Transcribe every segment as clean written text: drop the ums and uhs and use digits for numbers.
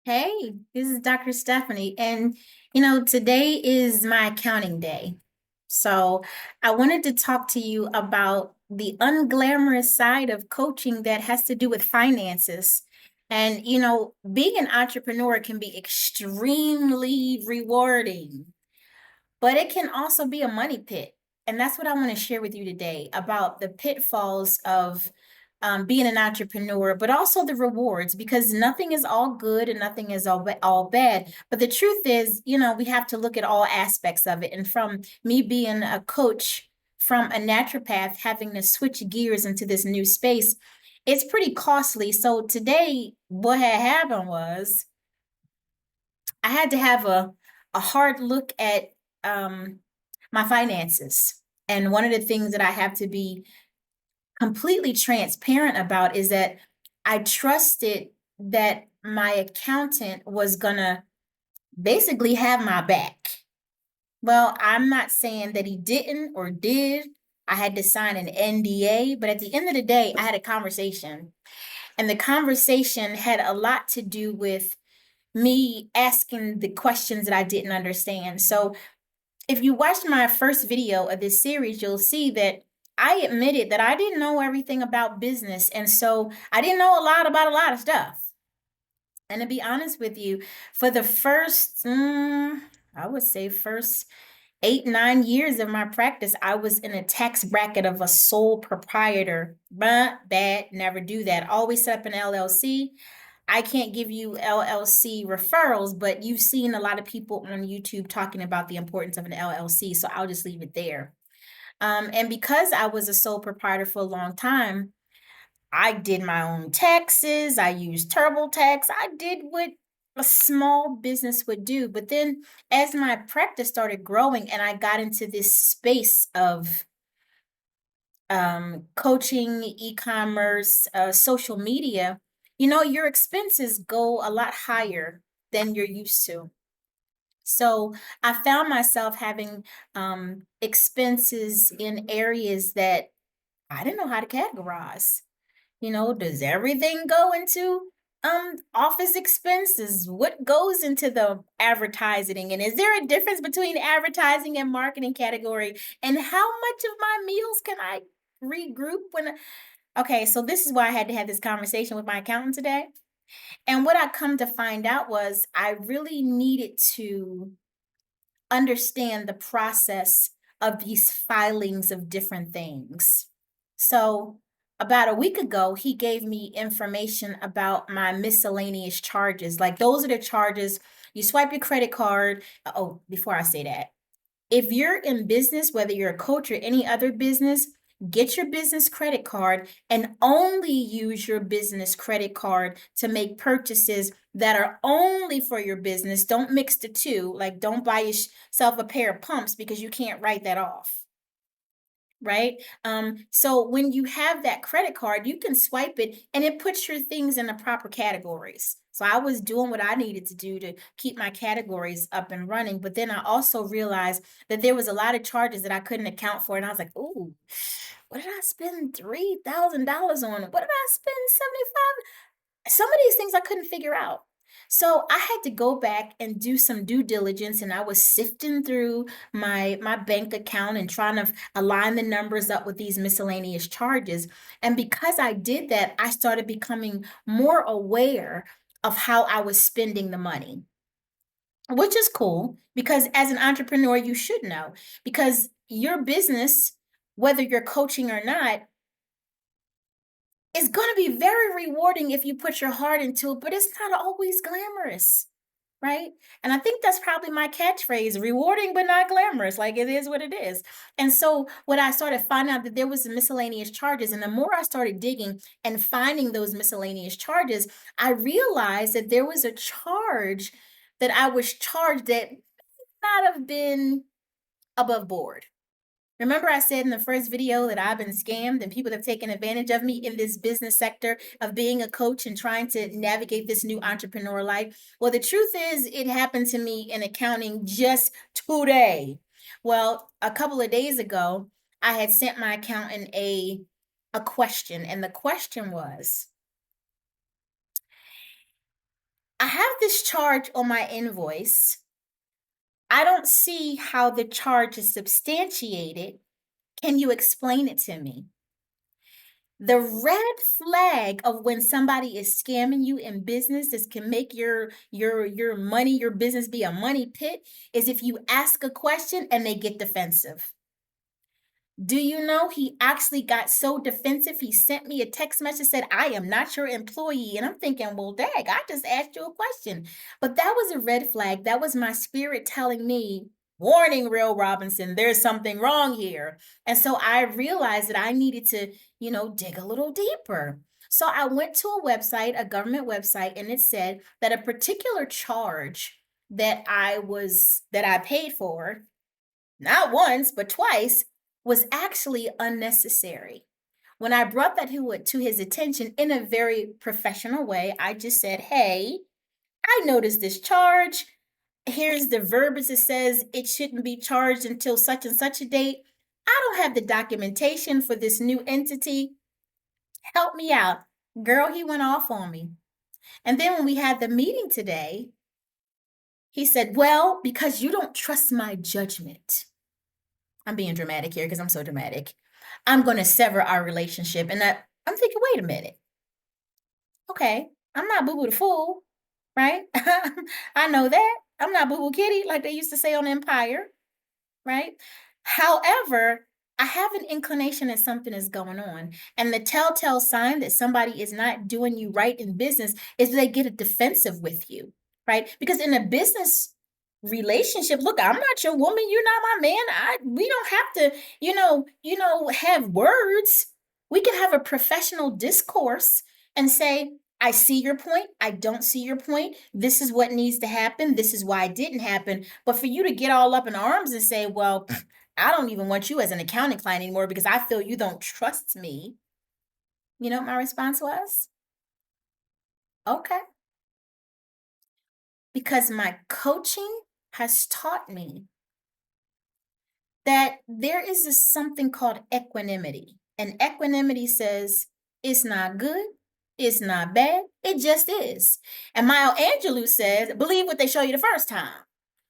Hey, this is Dr. Stephanie, and today is my accounting day. So, I wanted to talk to you about the unglamorous side of coaching that has to do with finances. And, being an entrepreneur can be extremely rewarding, but it can also be a money pit. And that's what I want to share with you today about the pitfalls of being an entrepreneur, but also the rewards, because nothing is all good and nothing is all bad. But the truth is, we have to look at all aspects of it. And from me being a coach, from a naturopath, having to switch gears into this new space, it's pretty costly. So today, what had happened was I had to have a hard look at um, my finances. And one of the things that I have to be completely transparent about is that I trusted that my accountant was gonna basically have my back. Well, I'm not saying that he didn't or did. I had to sign an NDA, but at the end of the day, I had a conversation. And the conversation had a lot to do with me asking the questions that I didn't understand. So if you watched my first video of this series, you'll see that I admitted that I didn't know everything about business. And so I didn't know a lot about a lot of stuff. And to be honest with you, for the first, I would say, first 8, 9 years of my practice, I was in a tax bracket of a sole proprietor. But bad, never do that. Always set up an LLC. I can't give you LLC referrals, but you've seen a lot of people on YouTube talking about the importance of an LLC, so I'll just leave it there. And because I was a sole proprietor for a long time, I did my own taxes, I used TurboTax, I did what a small business would do. But then as my practice started growing and I got into this space of coaching, e-commerce, social media, your expenses go a lot higher than you're used to. So I found myself having expenses in areas that I didn't know how to categorize. Does everything go into office expenses? What goes into the advertising? And is there a difference between advertising and marketing category? And how much of my meals can I regroup when okay, so this is why I had to have this conversation with my accountant today. And what I come to find out was I really needed to understand the process of these filings of different things. So, about a week ago, he gave me information about my miscellaneous charges. Like, those are the charges you swipe your credit card. Oh, before I say that, if you're in business, whether you're a coach or any other business, get your business credit card and only use your business credit card to make purchases that are only for your business. Don't mix the two. Like, don't buy yourself a pair of pumps because you can't write that off. Right. So when you have that credit card, you can swipe it and it puts your things in the proper categories. So I was doing what I needed to do to keep my categories up and running. But then I also realized that there was a lot of charges that I couldn't account for. And I was like, ooh, what did I spend $3,000 on? What did I spend 75? Some of these things I couldn't figure out. So I had to go back and do some due diligence, and I was sifting through my bank account and trying to align the numbers up with these miscellaneous charges. And because I did that, I started becoming more aware of how I was spending the money, which is cool because as an entrepreneur, you should know because your business, whether you're coaching or not, it's going to be very rewarding if you put your heart into it, but it's not always glamorous, right? And I think that's probably my catchphrase, rewarding but not glamorous. Like, it is what it is. And so when I started finding out that there was miscellaneous charges, and the more I started digging and finding those miscellaneous charges, I realized that there was a charge that I was charged that may not have been above board. Remember, I said in the first video that I've been scammed and people have taken advantage of me in this business sector of being a coach and trying to navigate this new entrepreneur life? Well, the truth is, it happened to me in accounting just today. Well, a couple of days ago, I had sent my accountant a question, and the question was, I have this charge on my invoice. I don't see how the charge is substantiated. Can you explain it to me? The red flag of when somebody is scamming you in business, this can make your money, your business be a money pit, is if you ask a question and they get defensive. Do you know he actually got so defensive? He sent me a text message, said, I am not your employee. And I'm thinking, well, dag, I just asked you a question. But that was a red flag. That was my spirit telling me, warning, Real Robinson, there's something wrong here. And so I realized that I needed to, dig a little deeper. So I went to a website, a government website, and it said that a particular charge that I paid for, not once, but twice, was actually unnecessary. When I brought that to his attention in a very professional way, I just said, hey, I noticed this charge. Here's the verbiage that says it shouldn't be charged until such and such a date. I don't have the documentation for this new entity. Help me out. Girl, he went off on me. And then when we had the meeting today, he said, well, because you don't trust my judgment. I'm being dramatic here because I'm so dramatic. I'm going to sever our relationship. And I'm thinking, wait a minute. Okay, I'm not Boo Boo the Fool, right? I know that. I'm not Boo Boo Kitty, like they used to say on Empire, right? However, I have an inclination that something is going on. And the telltale sign that somebody is not doing you right in business is they get defensive with you, right? Because in a business relationship, look, I'm not your woman, you're not my man. We don't have to, have words. We can have a professional discourse and say, I see your point. I don't see your point. This is what needs to happen. This is why it didn't happen. But for you to get all up in arms and say, well, I don't even want you as an accounting client anymore because I feel you don't trust me. You know what my response was? Okay. Because my coaching has taught me that there is something called equanimity. And equanimity says it's not good, it's not bad, it just is. And Maya Angelou says, believe what they show you the first time.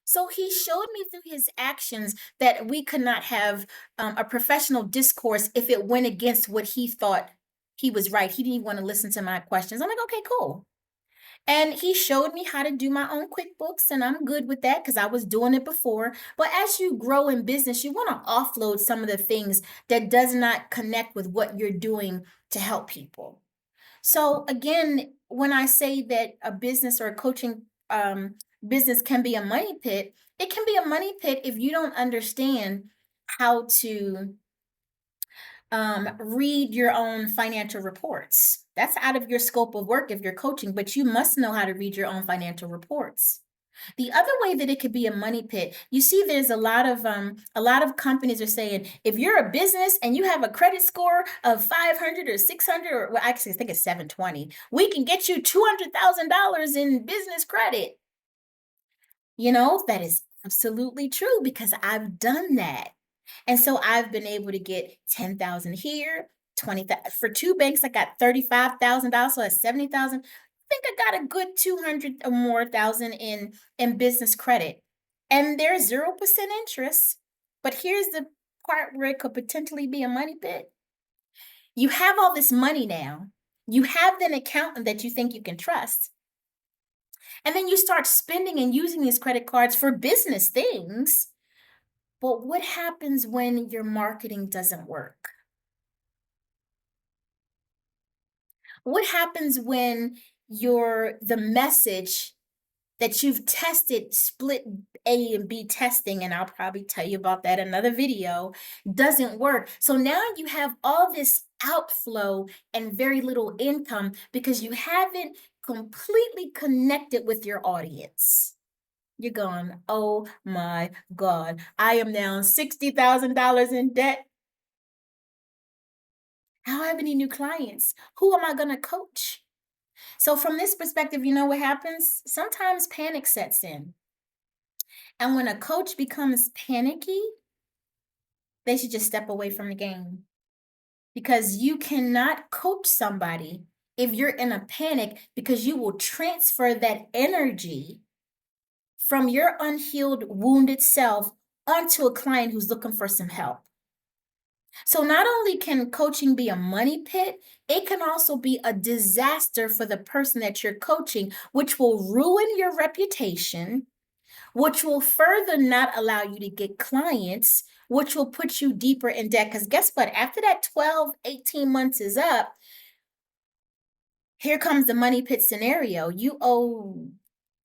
So he showed me through his actions that we could not have a professional discourse if it went against what he thought he was right. He didn't even want to listen to my questions. I'm like, okay, cool. And he showed me how to do my own QuickBooks, and I'm good with that because I was doing it before. But as you grow in business, you want to offload some of the things that does not connect with what you're doing to help people. So again, when I say that a business or a coaching business can be a money pit, it can be a money pit if you don't understand how to read your own financial reports. That's out of your scope of work if you're coaching, but you must know how to read your own financial reports. The other way that it could be a money pit, you see, there's a lot of companies are saying if you're a business and you have a credit score of 500 or 600, or well, actually I think it's 720, we can get you $200,000 in business credit. That is absolutely true because I've done that. And so I've been able to get 10,000 here, 20,000 for two banks. I got $35,000, so that's 70,000. I think I got a good 200 or more thousand in business credit. And there's 0% interest. But here's the part where it could potentially be a money pit. You have all this money now. You have an accountant that you think you can trust. And then you start spending and using these credit cards for business things. But what happens when your marketing doesn't work? What happens when the message that you've tested, split A and B testing, and I'll probably tell you about that in another video, doesn't work? So now you have all this outflow and very little income because you haven't completely connected with your audience. You're going, oh my God, I am now $60,000 in debt. I don't have any new clients. Who am I going to coach? So from this perspective, you know what happens? Sometimes panic sets in. And when a coach becomes panicky, they should just step away from the game. Because you cannot coach somebody if you're in a panic because you will transfer that energy from your unhealed, wounded self onto a client who's looking for some help. So not only can coaching be a money pit, it can also be a disaster for the person that you're coaching, which will ruin your reputation, which will further not allow you to get clients, which will put you deeper in debt. Because guess what? After that 12, 18 months is up, here comes the money pit scenario. You owe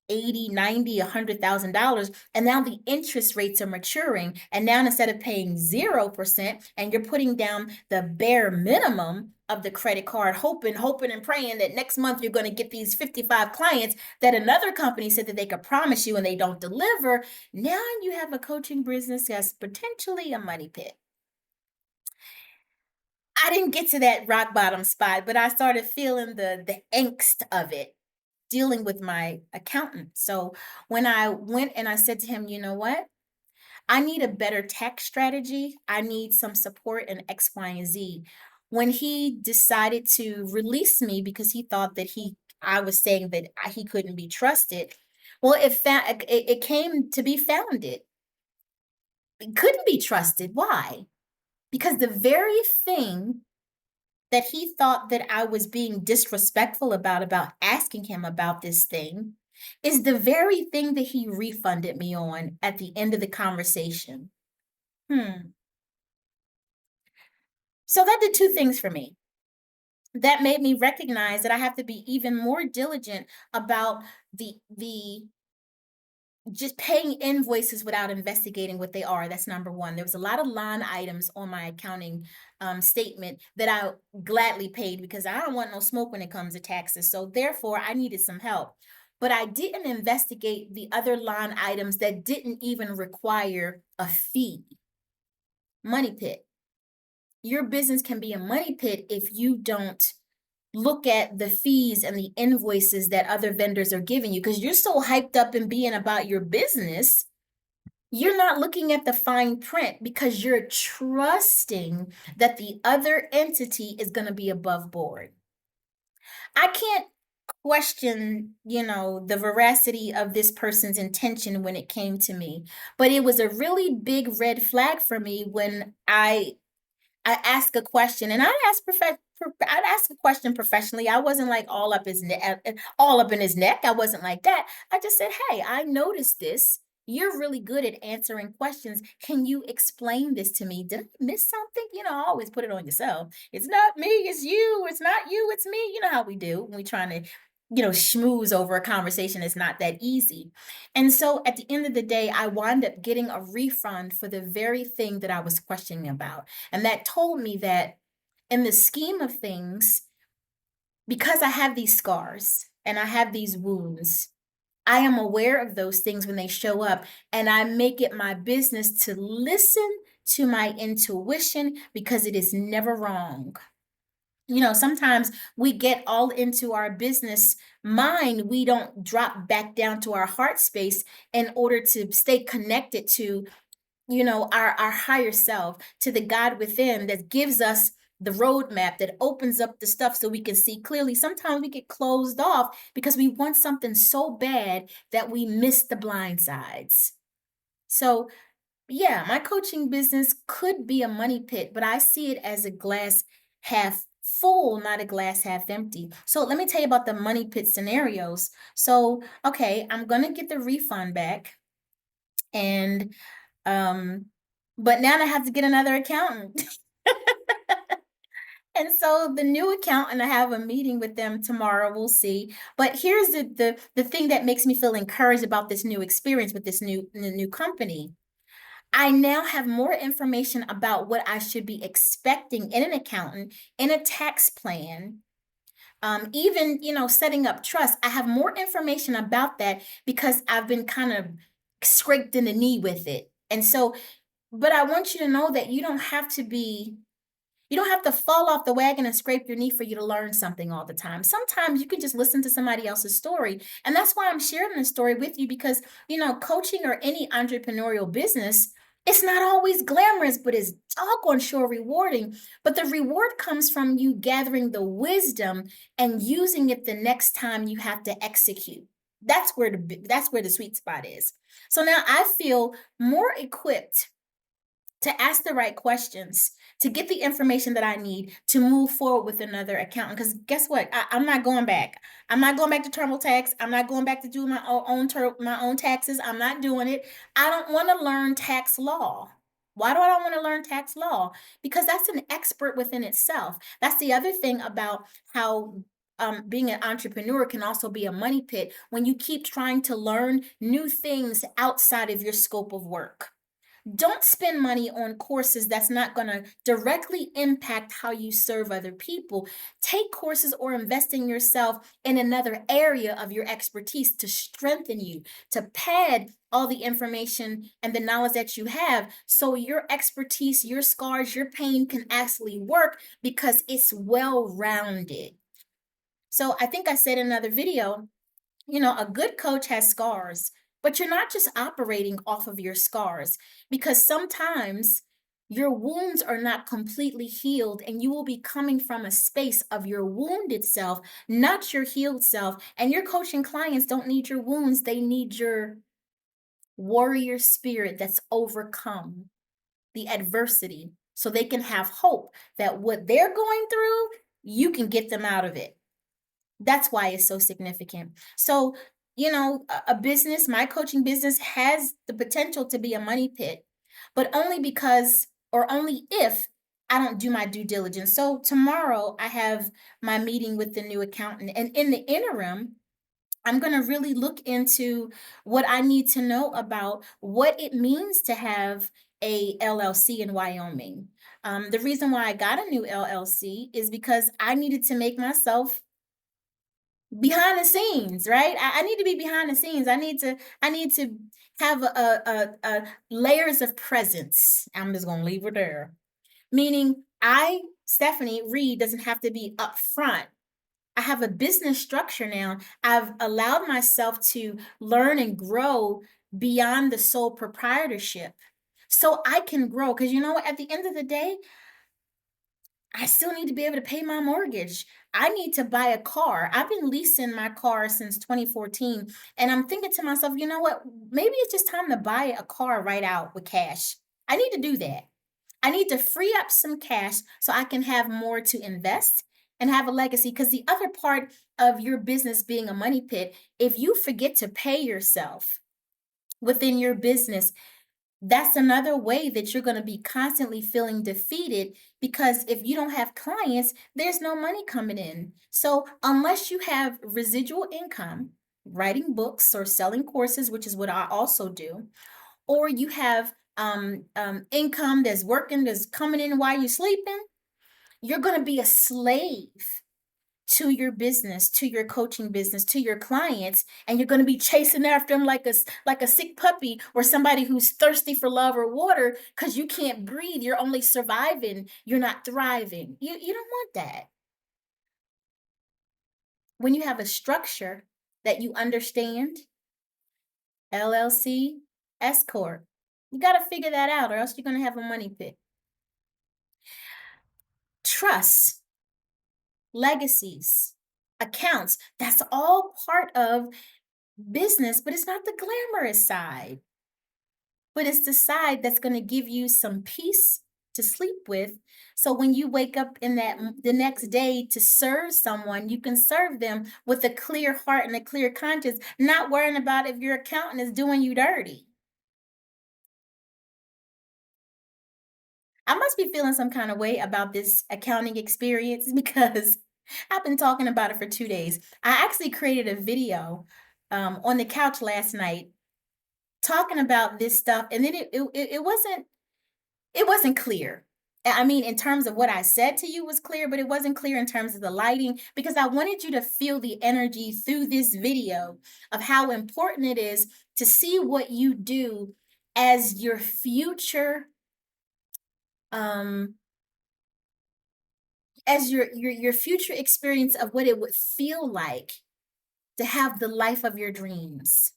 80, 90, $100,000. And now the interest rates are maturing. And now instead of paying 0% and you're putting down the bare minimum of the credit card, hoping and praying that next month you're going to get these 55 clients that another company said that they could promise you and they don't deliver. Now you have a coaching business that's potentially a money pit. I didn't get to that rock bottom spot, but I started feeling the angst of it dealing with my accountant. So when I went and I said to him, you know what? I need a better tax strategy. I need some support in X, Y, and Z. When he decided to release me because he thought that I was saying that he couldn't be trusted. Well, it came to be founded. It couldn't be trusted. Why? Because the very thing that he thought that I was being disrespectful about asking him about this thing, is the very thing that he refunded me on at the end of the conversation. So that did two things for me. That made me recognize that I have to be even more diligent about the just paying invoices without investigating what they are. That's number one. There was a lot of line items on my accounting statement that I gladly paid because I don't want no smoke when it comes to taxes. So therefore, I needed some help. But I didn't investigate the other line items that didn't even require a fee. Money pit. Your business can be a money pit if you don't look at the fees and the invoices that other vendors are giving you because you're so hyped up in being about your business. You're not looking at the fine print because you're trusting that the other entity is going to be above board. I can't question, the veracity of this person's intention when it came to me, but it was a really big red flag for me when I ask a question, and I'd ask a question professionally. I wasn't like all up in his neck. I wasn't like that. I just said, "Hey, I noticed this. You're really good at answering questions. Can you explain this to me? Did I miss something?" Always put it on yourself. It's not me. It's you. It's not you. It's me. You know how we do when we trying to, schmooze over a conversation. It's not that easy. And so at the end of the day, I wound up getting a refund for the very thing that I was questioning about. And that told me that in the scheme of things, because I have these scars and I have these wounds, I am aware of those things when they show up, and I make it my business to listen to my intuition because it is never wrong. Sometimes we get all into our business mind. We don't drop back down to our heart space in order to stay connected to, our higher self, to the God within that gives us the roadmap, that opens up the stuff so we can see clearly. Sometimes we get closed off because we want something so bad that we miss the blind sides. So yeah, my coaching business could be a money pit, but I see it as a glass half full, not a glass half empty. So let me tell you about the money pit scenarios. So, okay, I'm gonna get the refund back, and but now I have to get another accountant. And so the new accountant, I have a meeting with them tomorrow. We'll see. But here's the thing that makes me feel encouraged about this new experience with this new company. I now have more information about what I should be expecting in an accountant, in a tax plan, even, setting up trust. I have more information about that because I've been kind of scraped in the knee with it. And so, but I want you to know that you don't have to fall off the wagon and scrape your knee for you to learn something all the time. Sometimes you can just listen to somebody else's story. And that's why I'm sharing this story with you because, coaching or any entrepreneurial business, It's not always glamorous, but it's doggone sure rewarding. But the reward comes from you gathering the wisdom and using it the next time you have to execute. That's where the sweet spot is. So now I feel more equipped to ask the right questions, to get the information that I need to move forward with another accountant. Because guess what? I'm not going back. I'm not going back to TurboTax. I'm not going back to do my own taxes. I'm not doing it. I don't want to learn tax law. Why do I don't want to learn tax law? Because that's an expert within itself. That's the other thing about how being an entrepreneur can also be a money pit when you keep trying to learn new things outside of your scope of work. Don't spend money on courses that's not going to directly impact how you serve other people. Take courses or invest in yourself in another area of your expertise to strengthen you, to pad all the information and the knowledge that you have so your expertise, your scars, your pain can actually work because it's well rounded. So I think I said in another video, a good coach has scars, but you're not just operating off of your scars because sometimes your wounds are not completely healed and you will be coming from a space of your wounded self, not your healed self. And your coaching clients don't need your wounds, they need your warrior spirit that's overcome the adversity so they can have hope that what they're going through, you can get them out of it. That's why it's so significant. So, a business, my coaching business has the potential to be a money pit, but only because or only if I don't do my due diligence. So, tomorrow I have my meeting with the new accountant, and in the interim, I'm going to really look into what I need to know about what it means to have a LLC in Wyoming. The reason why I got a new LLC is because I needed to make myself behind the scenes, right? I need to be behind the scenes. I need to have a layers of presence. I'm just gonna leave it there. Meaning Stephanie Reed, doesn't have to be upfront. I have a business structure now. I've allowed myself to learn and grow beyond the sole proprietorship. So I can grow. Because you know what? At the end of the day, I still need to be able to pay my mortgage. I need to buy a car. I've been leasing my car since 2014. And I'm thinking to myself, you know what? Maybe it's just time to buy a car right out with cash. I need to do that. I need to free up some cash so I can have more to invest and have a legacy. Because the other part of your business being a money pit, if you forget to pay yourself within your business, that's another way that you're going to be constantly feeling defeated because if you don't have clients, there's no money coming in. So, unless you have residual income, writing books or selling courses, which is what I also do, or you have income that's working, that's coming in while you're sleeping, you're going to be a slave to your business, to your coaching business, to your clients, and you're going to be chasing after them like a sick puppy or somebody who's thirsty for love or water because you can't breathe. You're only surviving. You're not thriving. You don't want that. When you have a structure that you understand, LLC, S corp, you got to figure that out, or else you're going to have a money pit. Trust, legacies, accounts. That's all part of business, but it's not the glamorous side. But it's the side that's going to give you some peace to sleep with. So when you wake up in the next day to serve someone, you can serve them with a clear heart and a clear conscience, not worrying about if your accountant is doing you dirty. I must be feeling some kind of way about this accounting experience because I've been talking about it for 2 days. I actually created a video on the couch last night talking about this stuff, and then it wasn't clear. I mean, in terms of what I said to you was clear, but it wasn't clear in terms of the lighting because I wanted you to feel the energy through this video of how important it is to see what you do as your future, um as your future experience of what it would feel like to have the life of your dreams.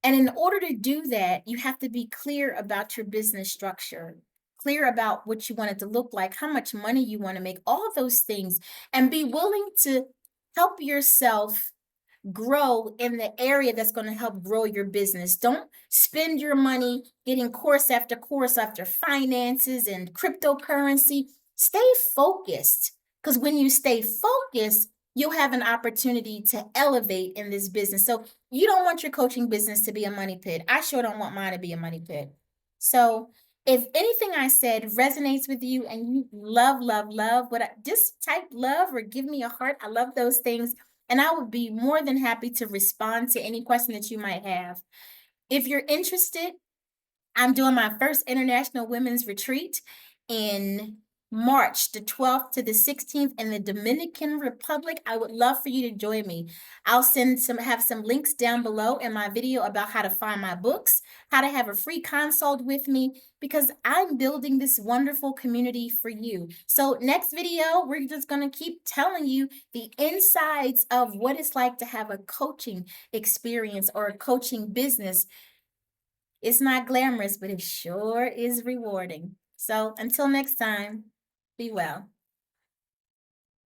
And in order to do that, you have to be clear about your business structure, clear about what you want it to look like, how much money you want to make, all of those things, and be willing to help yourself grow in the area that's going to help grow your business. Don't spend your money getting course after finances and cryptocurrency. Stay focused, because when you stay focused, you'll have an opportunity to elevate in this business. So you don't want your coaching business to be a money pit. I sure don't want mine to be a money pit. So if anything I said resonates with you and you love what just type love or give me a heart. I love those things. And I would be more than happy to respond to any question that you might have. If you're interested, I'm doing my first international women's retreat in March, the 12th to the 16th in the Dominican Republic. I would love for you to join me. I'll have some links down below in my video about how to find my books, how to have a free consult with me, because I'm building this wonderful community for you. So next video, we're just going to keep telling you the insides of what it's like to have a coaching experience or a coaching business. It's not glamorous, but it sure is rewarding. So until next time, be well.